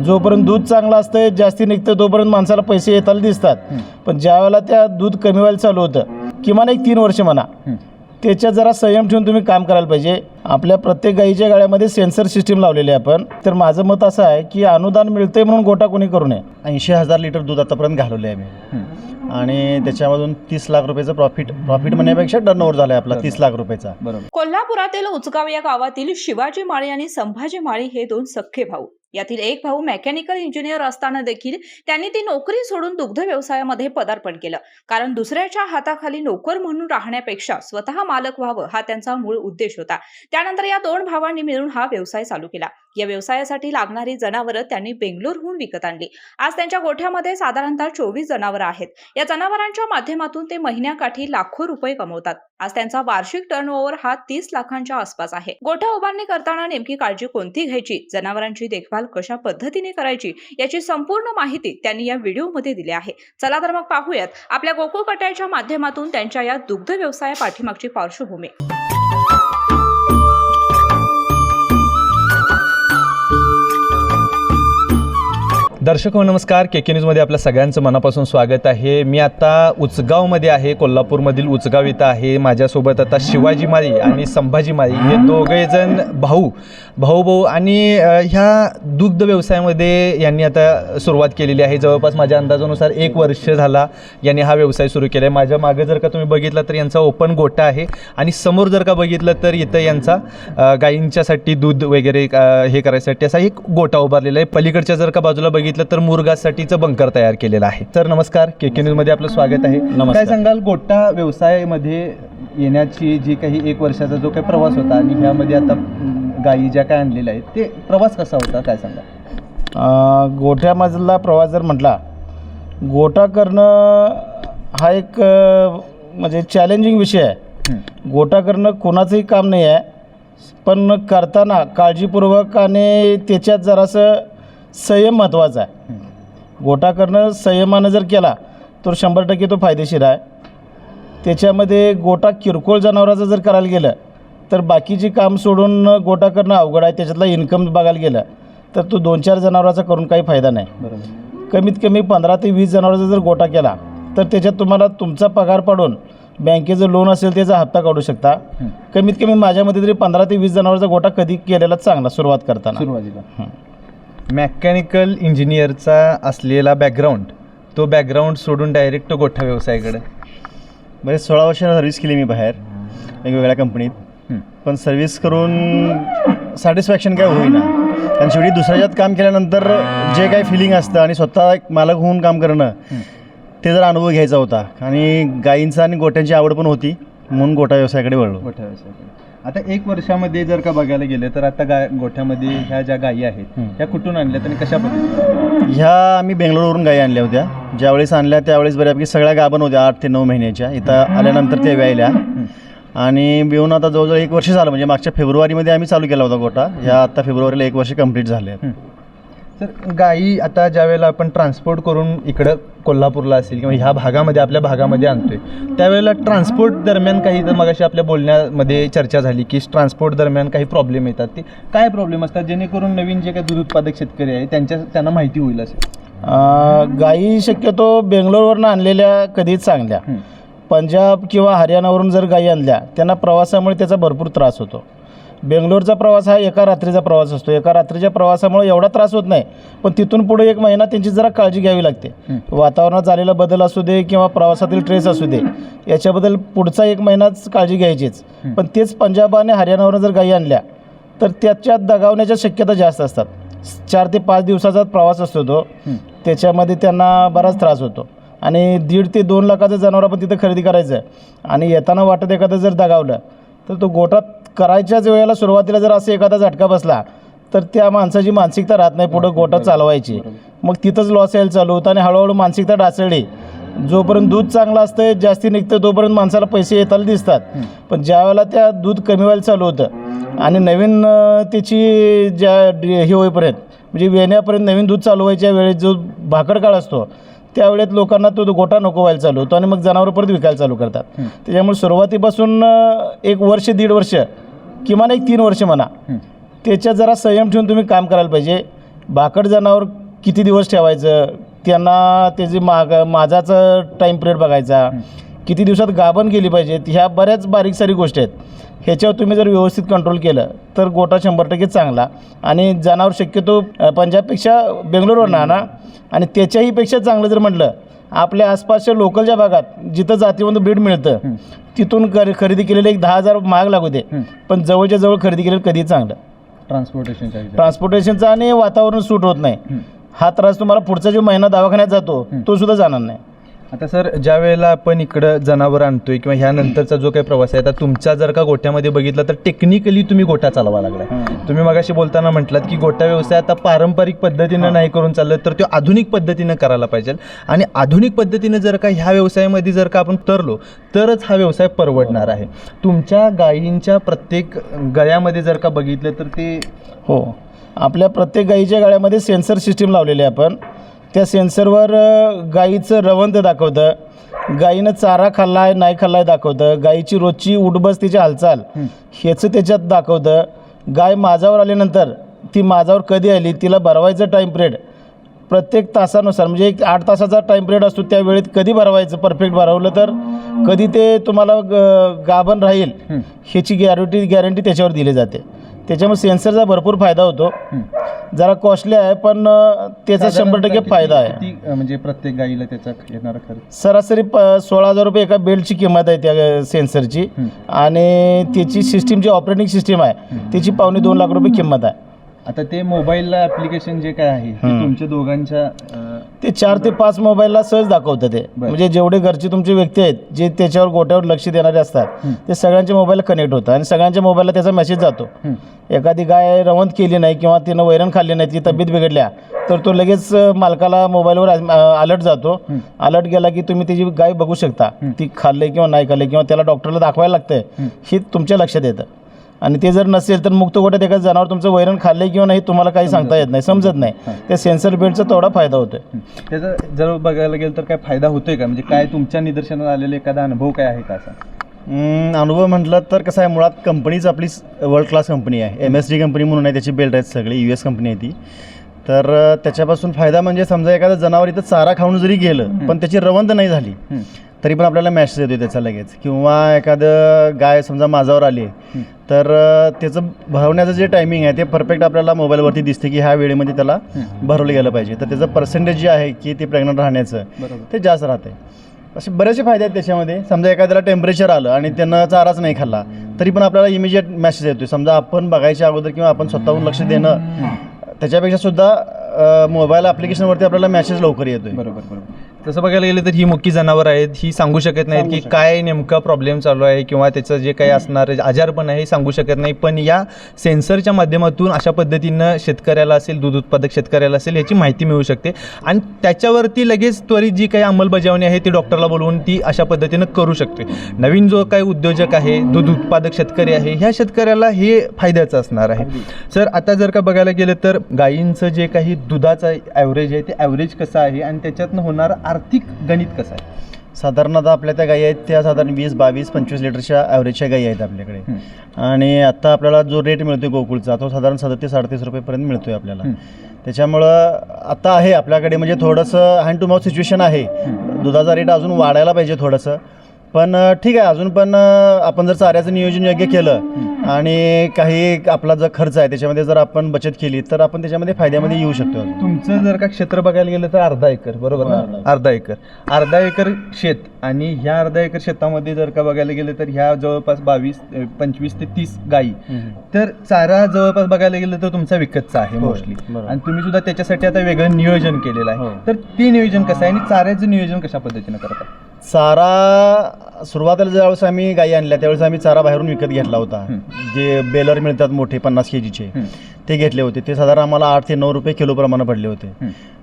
जोपर्यंत दूध चांगलं असतं जास्ती निघतं तोपर्यंत माणसाला पैसे येताना दिसतात. पण ज्यावेळेला त्या दूध कमी व्हायला चालू होतं किमान एक 3 वर्ष म्हणा, त्याच्यात जरा संयम ठेवून तुम्ही काम करायला पाहिजे. आपल्या प्रत्येक गाईच्या गाड्यामध्ये सेन्सर सिस्टीम लावलेली आहे आपण. तर माझं मत असं आहे की अनुदान मिळतंय म्हणून गोटा कोणी करू नये. 80,000 लिटर दूध आतापर्यंत घालवले आहे मी आणि त्याच्यामधून 30 लाख रुपयाचं प्रॉफिट म्हणण्यापेक्षा टर्नओव्हर झाला आहे आपला 30 लाख रुपयाचा. बरोबर. कोल्हापुरातील उचगाव या गावातील शिवाजी माळी आणि संभाजी माळी हे 2 सख्खे भाऊ. यातील एक भाऊ मेकॅनिकल इंजिनियर असताना देखील त्यांनी ती नोकरी सोडून दुग्ध व्यवसायामध्ये पदार्पण केलं. कारण दुसऱ्याच्या हाताखाली नोकर म्हणून राहण्यापेक्षा स्वतः मालक व्हावं हा त्यांचा मूळ उद्देश होता. त्यानंतर या 2 भावांनी मिळून हा व्यवसाय चालू केला. या व्यवसायासाठी लागणारी जनावरं त्यांनी बेंगलोरहून विकत आणली. आज त्यांच्या गोठ्यामध्ये साधारणतः 24 जनावरं आहेत. या जनावरांच्या माध्यमातून ते महिन्याकाठी लाखो रुपये कमवतात. आज त्यांचा वार्षिक टर्नओव्हर हा 30 लाखांच्या आसपास आहे. गोठा उभारणी करताना नेमकी काळजी कोणती घ्यायची, जनावरांची देखभाल कशा पद्धतीने करायची याची संपूर्ण माहिती त्यांनी या व्हिडिओमध्ये दिली आहे. चला तर मग पाहूयात आपल्या गोकुळ कट्याच्या माध्यमातून त्यांच्या या दुग्ध व्यवसाया पाठीमागची पार्श्वभूमी. दर्शक हो नमस्कार, के न्यूजमध्ये आपल्या सगळ्यांचं मनापासून स्वागत आहे. मी आता उचगावमध्ये आहे, कोल्हापूरमधील उचगाव इथं आहे. माझ्यासोबत आता शिवाजी माळी आणि संभाजी माळी हे दोघेजण भाऊ आणि ह्या दुग्ध व्यवसायामध्ये यांनी आता सुरुवात केलेली आहे. जवळपास माझ्या अंदाजानुसार 1 वर्ष झाला यांनी हा व्यवसाय सुरू केला आहे. माझ्या मागे जर का तुम्ही बघितलं तर यांचा ओपन गोठा आहे आणि समोर जर का बघितलं तर इथं यांचा गायींच्यासाठी दूध वगैरे हे करायसाठी असा एक गोठा उभारलेला आहे. पलीकडच्या जर का बाजूला बघितलं तर मुर्गासाठीचं बंकर तयार केलेलं आहे. सर नमस्कार, के न्यूजमध्ये आपलं स्वागत आहे. काय सांगाल, गोठा व्यवसायामध्ये येण्याची जी काही 1 वर्षाचा जो काही प्रवास होता आणि ह्यामध्ये आता गायी ज्या काय आणलेल्या आहेत ते प्रवास कसा होता, काय सांगा? गोठ्यामधला प्रवास जर म्हटला, गोठा करणं हा एक म्हणजे चॅलेंजिंग विषय आहे. गोठा करणं कोणाचंही काम नाही आहे, पण करताना काळजीपूर्वक आणि त्याच्यात जरासं संयम महत्त्वाचा आहे. गोठा करणं संयमानं जर केला तर 100% तो फायदेशीर आहे. त्याच्यामध्ये गोठा किरकोळ जनावराचं जर करायला गेलं तर बाकीची काम सोडून गोठा करणं अवघड आहे. त्याच्यातला इन्कम बघायला गेलं तर तो 2-4 जनावराचा करून काही फायदा नाही. बरोबर. कमीत कमी 15 ते 20 जनावराचा जर गोठा केला तर त्याच्यात तुम्हाला तुमचा पगार पाडून बँकेचं लोन असेल त्याचा हप्ता काढू शकता. कमीत कमी माझ्यामध्ये तरी 15 ते 20 जनावराचा गोठा कधी केलेला चांगला सुरुवातीला. मेकॅनिकल इंजिनियरचा असलेला बॅकग्राऊंड, तो बॅकग्राऊंड सोडून डायरेक्ट गोठा व्यवसायाकडे. म्हणजे 16 वर्ष सर्व्हिस केली मी बाहेर वेगवेगळ्या कंपनीत. पण सर्व्हिस करून सॅटिस्फॅक्शन काय होईना. कारण शेवटी दुसऱ्याच्यात काम केल्यानंतर जे काही फिलिंग असतं आणि स्वतः एक मालक होऊन काम करणं ते जरा अनुभव घ्यायचा होता. आणि गायींचा आणि गोठ्यांची आवड पण होती म्हणून गोठा व्यवसायाकडे वळलो. गोठा व्यवसायाकडे आता 1 वर्षामध्ये जर का बघायला गेलं तर आता गोठ्यामध्ये ह्या ज्या गायी आहेत ह्या कुठून आणल्यात आणि कशा पद्धतीने? ह्या आम्ही बेंगलोरवरून गायी आणल्या होत्या. ज्यावेळेस आणल्या त्यावेळेस बऱ्यापैकी सगळ्या गाभण होत्या 8 ते 9 महिन्याच्या. इथं आल्यानंतर ते व्यायल्या आणि येऊन आता जवळजवळ 1 वर्ष झालं. म्हणजे मागच्या फेब्रुवारीमध्ये आम्ही चालू केला होता गोठा. ह्या आता फेब्रुवारीला 1 वर्ष कंप्लीट झाले. तर गायी आता ज्या वेळेला आपण ट्रान्सपोर्ट करून इकडं कोल्हापूरला असेल किंवा ह्या भागामध्ये आपल्या भागामध्ये आणतोय त्यावेळेला ट्रान्सपोर्ट दरम्यान काही, तर मगाशी आपल्या बोलण्यामध्ये चर्चा झाली की ट्रान्सपोर्ट दरम्यान काही प्रॉब्लेम येतात. ते काय प्रॉब्लेम असतात जेणेकरून नवीन जे काही दूध उत्पादक शेतकरी आहे त्यांना माहिती होईल असेल? गायी शक्यतो बेंगलोरवरून आणलेल्या कधीच चांगल्या. पंजाब किंवा हरियाणावरून जर गायी आणल्या त्यांना प्रवासामुळे त्याचा भरपूर त्रास होतो. बेंगलोरचा प्रवास हा एका रात्रीचा प्रवास असतो. एका रात्रीच्या प्रवासामुळे एवढा त्रास होत नाही, पण तिथून पुढे 1 महिना त्यांची जरा काळजी घ्यावी लागते. वातावरणात झालेला बदल असू दे किंवा प्रवासातील ट्रेस असू दे, याच्याबद्दल पुढचा 1 महिनाच काळजी घ्यायचीच. पण तेच पंजाब आणि हरियाणावरून जर गायी आणल्या तर त्याच्यात दगावण्याच्या शक्यता जास्त असतात. 4 ते 5 दिवसाचा प्रवास असतो तो. त्याच्यामध्ये त्यांना बराच त्रास होतो. आणि 1.5 ते 2 लाखाचं जनावर आपण तिथं खरेदी करायचं आणि येताना वाटत एखादं जर दगावलं तर तो गोठा करायच्याच वेळेला सुरुवातीला जर असं एखादा झटका बसला तर त्या माणसाची मानसिकता राहत नाही पुढं गोठा चालवायची. मग तिथंच लॉस यायला चालू होतं आणि हळूहळू मानसिकता ढासळली. जोपर्यंत दूध चांगलं असतं जास्ती निघतं तोपर्यंत माणसाला पैसे येताना दिसतात. पण ज्यावेळेला त्या दूध कमी व्हायला चालू होतं आणि नवीन त्याची ज्या हे होईपर्यंत म्हणजे वेण्यापर्यंत नवीन दूध चालू व्हायच्या वेळेस जो भाकड काळ असतो त्यावेळेत लोकांना तो गोठा नको व्हायला चालू होतो आणि मग जनावरं परत विकायला चालू करतात. त्याच्यामुळे सुरुवातीपासून 1 वर्ष 1.5 वर्ष किमान एक 3 वर्ष म्हणा त्याच्यात जरा संयम ठेवून तुम्ही काम करायला पाहिजे. भाकड जनावर किती दिवस ठेवायचं, त्यांना त्याची माझाचं टाईम पिरियड बघायचा, किती दिवसात गाभण केली पाहिजेत, ह्या बऱ्याच बारीक सारी गोष्टी आहेत. ह्याच्यावर तुम्ही जर व्यवस्थित कंट्रोल केलं तर गोठा 100% चांगला. आणि जनावर शक्यतो पंजाबपेक्षा बेंगलोरवरून आणा. आणि त्याच्याहीपेक्षा चांगलं जर म्हटलं, आपल्या आसपासच्या लोकलच्या भागात जिथं जातीवंत ब्रीड मिळतं तिथून खरेदी केलेलं एक 10,000 महाग लागू दे, पण जवळच्या जवळ खरेदी केलेलं कधीही चांगलं. ट्रान्सपोर्टेशनचा आणि वातावरण सूट होत नाही. हा त्रास तुम्हाला पुढचा जो महिना दवाखान्यात जातो तो सुद्धा जाणार नाही. आता सर, ज्या वेळेला आपण इकडं जनावर आणतोय किंवा ह्यानंतरचा जो काही प्रवास आहे, आता तुमचा जर का गोठ्यामध्ये बघितला तर टेक्निकली तुम्ही गोठा चालवा लागला. तुम्ही मगाशी बोलताना म्हटलात की गोठा व्यवसाय आता पारंपरिक पद्धतीनं नाही करून चाललं तर तो आधुनिक पद्धतीनं करायला पाहिजे. आणि आधुनिक पद्धतीनं जर का ह्या व्यवसायामध्ये जर का आपण तरलो तरच हा व्यवसाय परवडणार आहे. तुमच्या गायींच्या प्रत्येक गळ्यामध्ये जर का बघितलं तर ते हो, आपल्या प्रत्येक गाईच्या गळ्यामध्ये सेन्सर सिस्टीम लावलेली आहे आपण. त्या सेन्सरवर गाईचं रवंथ दाखवतं, गाईनं चारा खाल्ला आहे नाही खाल्ला आहे दाखवतं, गाईची रोजची उठबस तिची हालचाल ह्याचं त्याच्यात दाखवतं. गाय माझावर आल्यानंतर ती माझावर कधी आली, तिला भरवायचं टाईम पिरियड प्रत्येक तासानुसार, म्हणजे एक 8 तासाचा टाईम पिरियड असतो, त्या वेळेत कधी भरवायचं, परफेक्ट भरवलं तर कधी ते तुम्हाला गाभण राहील ह्याची गॅरंटी त्याच्यावर दिली जाते. त्याच्यामुळे सेन्सरचा भरपूर फायदा होतो. जरा कॉस्टली आहे पण त्याचा 100% फायदा आहे. म्हणजे प्रत्येक गाईला त्याचा येणारा खर्च सरासरी 16,000 रुपये एका बेल्टची किंमत आहे त्या सेन्सरची. आणि त्याची सिस्टीम जी ऑपरेटिंग सिस्टीम आहे त्याची 2.25 लाख रुपये किंमत आहे. आता ते मोबाईलला ॲप्लिकेशन जे काय आहे ते तुमच्या दोघांच्या ते 4 ते 5 मोबाईलला सहज दाखवतं ते. म्हणजे जेवढे घरचे तुमचे व्यक्ती आहेत जे त्याच्यावर गोठ्यावर लक्ष देणारे असतात ते सगळ्यांच्या मोबाईलला कनेक्ट होतं आणि सगळ्यांच्या मोबाईलला त्याचा मेसेज जातो. एखादी गाय रवंथ केली नाही किंवा तिनं वैरण खाल्ली नाही, ती तब्येत बिघडल्या तर तो लगेच मालकाला मोबाईलवर अलर्ट जातो. अलर्ट गेला की तुम्ही त्याची गाय बघू शकता, ती खाल्ले किंवा नाही खाल्ले किंवा त्याला डॉक्टरला दाखवायला लागतंय हे तुमच्या लक्षात येतं. आणि ते जर नसेल तर मुक्त गोठ्यात एखादं जनावर तुमचं वैरण खाल्लंय किंवा नाही तुम्हाला काही सांगता येत नाही, समजत नाही. त्या सेन्सर बेल्टचा तेवढा फायदा होतोय. त्याचा जर बघायला गेलं तर काय फायदा होतोय का, म्हणजे काय तुमच्या निदर्शनात आलेला एखादा अनुभव काय आहे का असा? अनुभव म्हटलं तर कसं आहे, मुळात कंपनीच आपली वर्ल्ड क्लास कंपनी आहे. MSD कंपनी म्हणून आहे, त्याची बेल्ट आहेत सगळी, US कंपनी आहे ती. तर त्याच्यापासून फायदा म्हणजे समजा एखादं जनावर इथं चारा खाऊन जरी गेलं पण त्याची रवंथ नाही झाली तरी पण आपल्याला मॅसेज येतो त्याचा लगेच. किंवा एखादं गाय समजा माझावर आली तर त्याचं भरवण्याचं जे टायमिंग आहे ते परफेक्ट आपल्याला मोबाईलवरती दिसते की ह्या वेळेमध्ये त्याला भरवलं गेलं पाहिजे. तर त्याचं पर्सेंटेज जे आहे की ते प्रेग्नंट राहण्याचं ते जास्त राहते. असे बरेचसे फायदे आहेत त्याच्यामध्ये. समजा एखाद्याला टेम्परेचर आलं आणि त्यानं चाराच नाही खाल्ला तरी पण आपल्याला इमिजिएट मॅसेज येतो. समजा आपण बघायच्या अगोदर किंवा आपण स्वतःहून लक्ष देणं त्याच्यापेक्षा सुद्धा मोबाईल ॲप्लिकेशनवरती आपल्याला मॅसेज लवकर येतो. बरोबर. तसं बघायला गेलं तर ही मुख्य जनावरं आहेत, ही सांगू शकत नाहीत की काय नेमका प्रॉब्लेम चालू आहे किंवा त्याचं जे काही असणार आजारपण आहे हे सांगू शकत नाही. पण या सेन्सरच्या माध्यमातून अशा पद्धतीनं शेतकऱ्याला असेल, दूध उत्पादक शेतकऱ्याला असेल याची माहिती मिळू शकते आणि त्याच्यावरती लगेच त्वरित जी काही अंमलबजावणी आहे ती डॉक्टरला बोलवून ती अशा पद्धतीनं करू शकते. नवीन जो काही उद्योजक आहे, दूध उत्पादक शेतकरी आहे, ह्या शेतकऱ्याला हे फायद्याचं असणार आहे. सर, आता जर का बघायला गेलं तर गायींचं जे काही दुधाचं ॲव्हरेज आहे ते ॲव्हरेज कसं आहे आणि त्याच्यातनं होणारं आर्थिक गणित कसं आहे? साधारणतः आपल्या त्या गायी आहेत त्या साधारण 20, 22, 25 लिटरच्या ॲव्हरेजच्या गायी आहेत आपल्याकडे. आणि आत्ता आपल्याला जो रेट मिळतो गोकुळचा तो साधारण 37-38 रुपयेपर्यंत मिळतो आहे आपल्याला. त्याच्यामुळं आता आहे आपल्याकडे म्हणजे थोडंसं हँड टू माउथ सिच्युएशन आहे. दुधाचा रेट अजून वाढायला पाहिजे थोडंसं, पण ठीक आहे. अजून पण आपण जर चाऱ्याचं नियोजन योग्य केलं आणि काही आपला जो खर्च आहे त्याच्यामध्ये जर आपण बचत केली तर आपण त्याच्यामध्ये फायद्यामध्ये येऊ शकतो. तुमचं जर का क्षेत्र बघायला गेलं तर 1/2 एकर, बरोबर ना? 1/2 एकर शेत. आणि ह्या 1/2 एकर शेतामध्ये जर का बघायला गेलं तर ह्या जवळपास 25 ते 30 गायी. तर चारा जवळपास बघायला गेलं तर तुमचा विकतचा आहे मोस्टली, आणि तुम्ही सुद्धा त्याच्यासाठी आता वेगळं नियोजन केलेलं आहे. तर ते नियोजन कसं आहे आणि चाऱ्याचं नियोजन कशा पद्धतीनं करतात? चारा सुरुवातीला ज्यावेळेस आम्ही गायी आणल्या त्यावेळेस आम्ही चारा बाहेरून विकत घेतला होता. जे बेलर मिळतात मोठे 50 kgचे ते घेतले होते. ते साधारण आम्हाला 8 ते 9 रुपये किलो प्रमाणे पडले होते.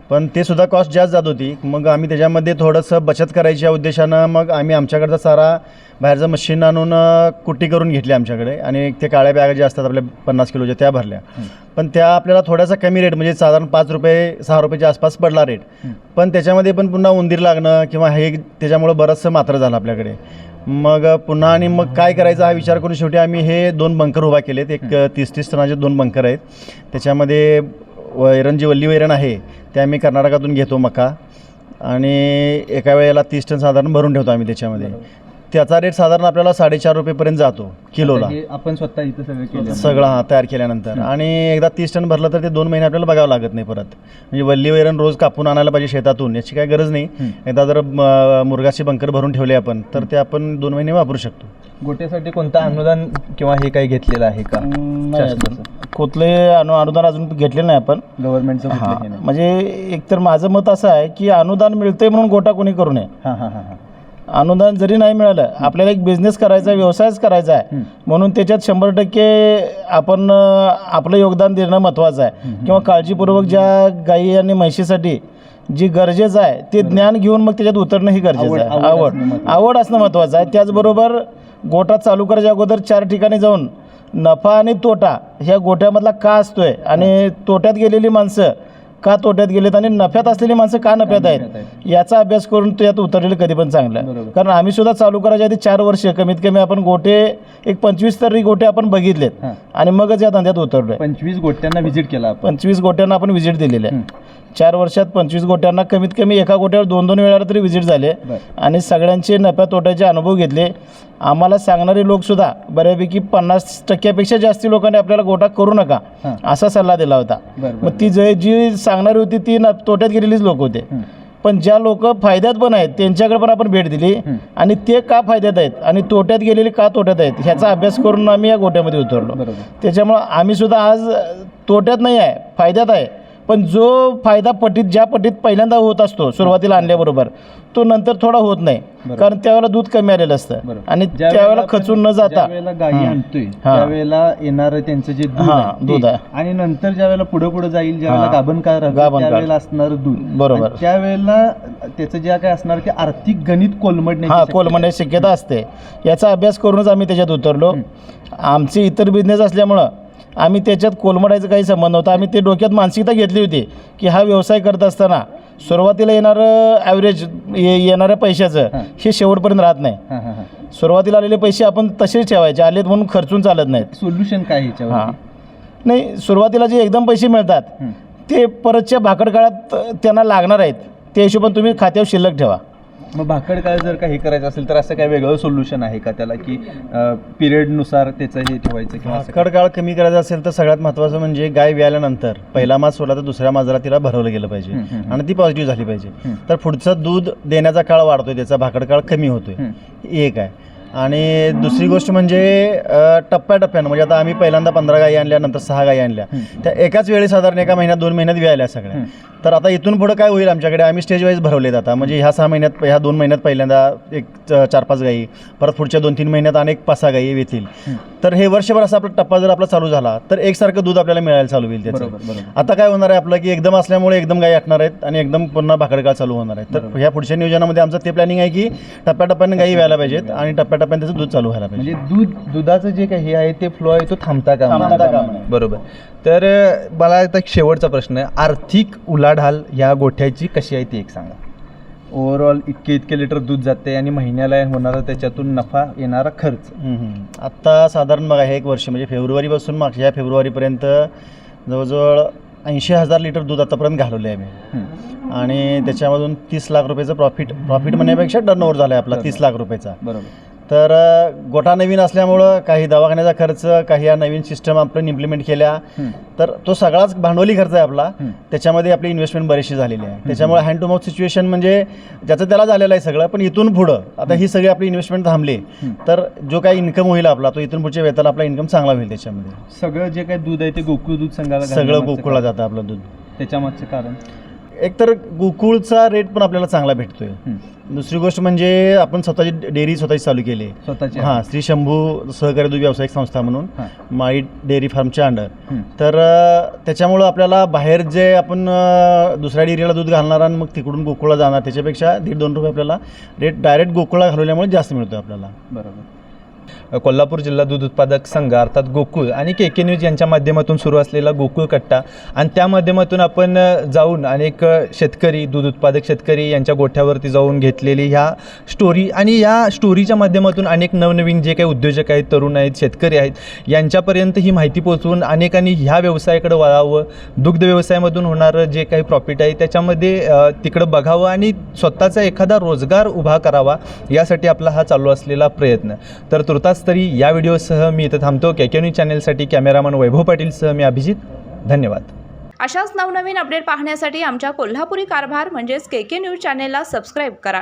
पण ते सुद्धा कॉस्ट जास्त जात होती. मग आम्ही त्याच्यामध्ये थोडंसं बचत करायच्या उद्देशानं मग आम्ही आमच्याकडचा चारा बाहेरचं मशीन आणून कुट्टी करून घेतली आमच्याकडे आणि ते काळ्या बॅगा ज्या असतात आपल्या 50 किलोच्या त्या भरल्या. पण त्या आपल्याला थोडासा कमी रेट म्हणजे साधारण 5 रुपये 6 रुपयाच्या आसपास पडला रेट. पण त्याच्यामध्ये पण पुन्हा उंदीर लागणं किंवा हे त्याच्यामुळं बरंचसं मात्र झालं आपल्याकडे. मग पुन्हा आणि मग काय करायचा हा विचार करून शेवटी आम्ही हे 2 बंकर उभा केलेत. एक 30-30 टनाचे 2 बंकर आहेत. त्याच्यामध्ये वैरण जी वल्ली वैरण आहे ते आम्ही कर्नाटकातून घेतो मका, आणि एका वेळेला 30 टन साधारण भरून ठेवतो आम्ही त्याच्यामध्ये. त्याचा रेट साधारण आपल्याला 4.5 रुपयेपर्यंत जातो किलोला, हे आपण स्वतः इथं सगळं केलं सगळं तयार केल्यानंतर. आणि एकदा 30 टन भरलं तर ते 2 महिने आपल्याला बघावं लागत नाही परत. म्हणजे वल्ली वैरण रोज कापून आणायला पाहिजे शेतातून, याची काही गरज नाही. एकदा जर मुरगाची बंकर भरून ठेवले आपण तर ते आपण 2 महिने वापरू शकतो. गोट्यासाठी कोणतं अनुदान किंवा हे काही घेतलेलं आहे का? कुठले अनुदान अजून घेतले नाही आपण गव्हर्नमेंटचं हां. म्हणजे एकतर माझं मत असं आहे की अनुदान मिळतंय म्हणून गोटा कोणी करू नये. हां हां हां हां. अनुदान जरी नाही मिळालं, आपल्याला एक बिझनेस करायचा आहे, व्यवसायच करायचा आहे, म्हणून त्याच्यात 100% आपण आपलं योगदान देणं महत्त्वाचं आहे. किंवा काळजीपूर्वक ज्या गायी आणि म्हशीसाठी जी गरजेचं आहे ते ज्ञान घेऊन मग त्याच्यात उतरणं ही गरजेचं आहे. आवड असणं महत्त्वाचं आहे. त्याचबरोबर गोठा चालू करायच्या अगोदर 4 ठिकाणी जाऊन नफा आणि तोटा ह्या गोठ्यामधला का असतोय, आणि तोट्यात गेलेली माणसं का तोट्यात गेलेत आणि नफ्यात असलेली माणसं का नफ्यात आहेत, याचा अभ्यास करून तो यात उतरलेलं कधी पण चांगलं. कारण आम्ही सुद्धा चालू करायच्या आधी 4 वर्ष कमीत कमी आपण गोटे एक 25 तरी गोटे आपण बघितलेत आणि मगच या धंद्यात उतरलोय. 25 गोट्यांना व्हिजिट केला. 25 गोट्यांना आपण व्हिजिट दिलेले आहे. 4 वर्षात 25 गोट्यांना कमीत कमी एका गोट्यावर 2-2 वेळा तरी व्हिजिट झाले आणि सगळ्यांचे नफ्या तोट्याचे अनुभव घेतले. आम्हाला सांगणारे लोकसुद्धा बऱ्यापैकी 50%पेक्षा जास्ती लोकांनी आपल्याला गोटा करू नका असा सल्ला दिला होता. मग ती जी सांगणारी होती ती तोट्यात गेलेलीच लोक होते. पण ज्या लोक फायद्यात पण आहेत त्यांच्याकडे पण आपण भेट दिली आणि ते का फायद्यात आहेत आणि तोट्यात गेलेले का तोट्यात आहेत ह्याचा अभ्यास करून आम्ही या गोट्यामध्ये उतरलो. त्याच्यामुळं आम्ही सुद्धा आज तोट्यात नाही आहे, फायद्यात आहे. पण जो फायदा ज्या पटीत पहिल्यांदा होत असतो सुरुवातीला आणल्याबरोबर, तो नंतर थोडा होत नाही. कारण त्यावेळेला दूध कमी आलेलं असतं आणि त्यावेळेला खचून न जाता गायी आणतोय त्यावेळेला येणारं त्यांचं जे दूध आहे आणि नंतर ज्या वेळेला पुढे जाईल, ज्या वेळेला गाभण त्यावेळेला असणार दूध, बरोबर, त्यावेळेला त्याचं जे काय असणार की आर्थिक गणित कोलमडण्याची शक्यता असते. याचा अभ्यास करूनच आम्ही त्याच्यात उतरलो. आमचे इतर बिझनेस असल्यामुळं आम्ही त्याच्यात कोलमडायचं काही संबंध नव्हता. आम्ही ते डोक्यात मानसिकता घेतली होती की हा व्यवसाय करत असताना सुरुवातीला येणारं ॲव्हरेज येणाऱ्या पैशाचं हे शेवटपर्यंत राहत नाही. सुरुवातीला आलेले पैसे आपण तसेच ठेवायचे, आलेत म्हणून खर्चून चालत नाहीत. सोल्युशन काय ह्याच्यावर? नाही, सुरुवातीला जे एकदम पैसे मिळतात ते परतच्या भाकड काळात त्यांना लागणार आहेत, त्या हिशोबाने तुम्ही खात्यावर शिल्लक ठेवा. मग भाकड काळ जर का हे करायचं असेल तर असं काय वेगळं सोल्युशन आहे का त्याला, की पिरियडनुसार त्याचं हे ठेवायचं किंवा भाकड काळ कमी करायचा असेल तर सगळ्यात महत्त्वाचं म्हणजे गाय व्याल्यानंतर पहिला मास सोडला तर दुसऱ्या माजाला तिला भरवलं गेलं पाहिजे आणि ती पॉझिटिव्ह झाली पाहिजे. तर पुढचं दूध देण्याचा काळ वाढतोय, त्याचा भाकड काळ कमी होतोय, एक आहे. आणि दुसरी गोष्ट म्हणजे टप्प्याटप्प्यानं, म्हणजे आता आम्ही पहिल्यांदा 15 गायी आणल्या, नंतर 6 गायी आणल्या, त्या एकाच वेळी साधारण एका महिन्यात 2 महिन्यात व्यायल्या सगळ्या. तर आता इथून पुढं काय होईल, आमच्याकडे आम्ही स्टेज वाईज भरवलेत आता. म्हणजे ह्या 6 महिन्यात, ह्या 2 महिन्यात पहिल्यांदा एक 4-5 गायी, परत पुढच्या 2-3 महिन्यात अनेक 5-6 गायी येतील. तर हे वर्षभर असा आपला टप्पा जर आपला चालू झाला तर एकसारखं दूध आपल्याला मिळायला चालू होईल त्याचं. आता काय होणार आहे आपलं की एकदम असल्यामुळे एकदम गायी असणार आहेत आणि एकदम पुन्हा भाकडकाळ चालू होणार आहे. तर ह्या पुढच्या नियोजनामध्ये आमचं ते प्लॅनिंग आहे की टप्प्याटप्प्याने गायी व्हायला पाहिजेत आणि टप्प्याटप्प्याने त्याचं दूध चालू व्हायला पाहिजे. म्हणजे दुधाचं जे काही हे आहे ते फ्लो आहे तो थांबता का? बरोबर. तर मला आता शेवटचा प्रश्न आहे, आर्थिक उलाढाल ह्या गोठ्याची कशी आहे ती एक सांगा. ओव्हरऑल इतके लिटर दूध जाते आणि महिन्याला होणारा त्याच्यातून नफा येणारा खर्च. आत्ता साधारण बघा हे 1 वर्ष म्हणजे फेब्रुवारीपासून मागच्या फेब्रुवारीपर्यंत जवळजवळ 80,000 लिटर दूध आतापर्यंत घालवले आहे मी. आणि त्याच्यामधून 30 लाख रुपयाचं प्रॉफिट म्हणण्यापेक्षा टर्नओव्हर झाला आहे आपला 30 लाख रुपयाचा. बरोबर. तर गोठा नवीन असल्यामुळं काही दवाखान्याचा खर्च, काही या नवीन सिस्टम आपण इम्प्लिमेंट केल्या, तर तो सगळाच भांडवली खर्च आहे आपला. त्याच्यामध्ये आपली इन्व्हेस्टमेंट बरीचशी झालेली आहे. त्याच्यामुळे हँड टू माउथ सिच्युएशन म्हणजे ज्याचं त्याला झालेलं आहे सगळं. पण इथून पुढं आता ही सगळी आपली इन्व्हेस्टमेंट थांबली तर जो काही इन्कम होईल आपला, तो इथून पुढच्या वेळेला आपला इन्कम चांगला होईल. त्याच्यामध्ये सगळं जे काही दूध आहे ते गोकुळ दूध संघाला सगळं गोकुळला जातं आपलं दूध. त्याच्यामागचं कारण एकतर गोकुळचा रेट पण आपल्याला चांगला भेटतोय. दुसरी गोष्ट म्हणजे आपण स्वतःची डेअरी स्वतःची चालू केली आहे स्वतःची. हां, श्री शंभू सहकारी दूध व्यावसायिक संस्था म्हणून माळी डेअरी फार्मच्या अंडर. तर त्याच्यामुळं आपल्याला बाहेर जे आपण दुसऱ्या डेअरीला दूध घालणार आणि मग तिकडून गोकुळला जाणार त्याच्यापेक्षा 1.5-2 रुपये आपल्याला रेट डायरेक्ट गोकुळला घालवल्यामुळे जास्त मिळतो आपल्याला. बरोबर. कोल्हापूर जिल्हा दूध उत्पादक संघ अर्थात गोकुळ आणि के न्यूज यांच्या माध्यमातून सुरू असलेला गोकुळ कट्टा, आणि त्या माध्यमातून आपण जाऊन अनेक शेतकरी, दूध उत्पादक शेतकरी यांच्या गोठ्यावरती जाऊन घेतलेली ह्या स्टोरी, आणि या स्टोरीच्या माध्यमातून अनेक नवनवीन जे काही उद्योजक आहेत, तरुण आहेत, शेतकरी आहेत, यांच्यापर्यंत ही माहिती पोहोचवून अनेकांनी ह्या व्यवसायाकडे वळावं, दुग्ध व्यवसायामधून होणारं जे काही प्रॉफिट आहे त्याच्यामध्ये तिकडं बघावं आणि स्वतःचा एखादा रोजगार उभा करावा, यासाठी आपला हा चालू असलेला प्रयत्न. तर तुर्तास तरी या व्हिडिओसह मी इथं थांबतो. के न्यूज चॅनलसाठी कॅमेरामन वैभव पाटीलसह मी अभिजित. धन्यवाद. अशाच नवनवीन अपडेट पाहण्यासाठी आमच्या कोल्हापुरी कारभार म्हणजेच के न्यूज चॅनेलला सबस्क्राईब करा.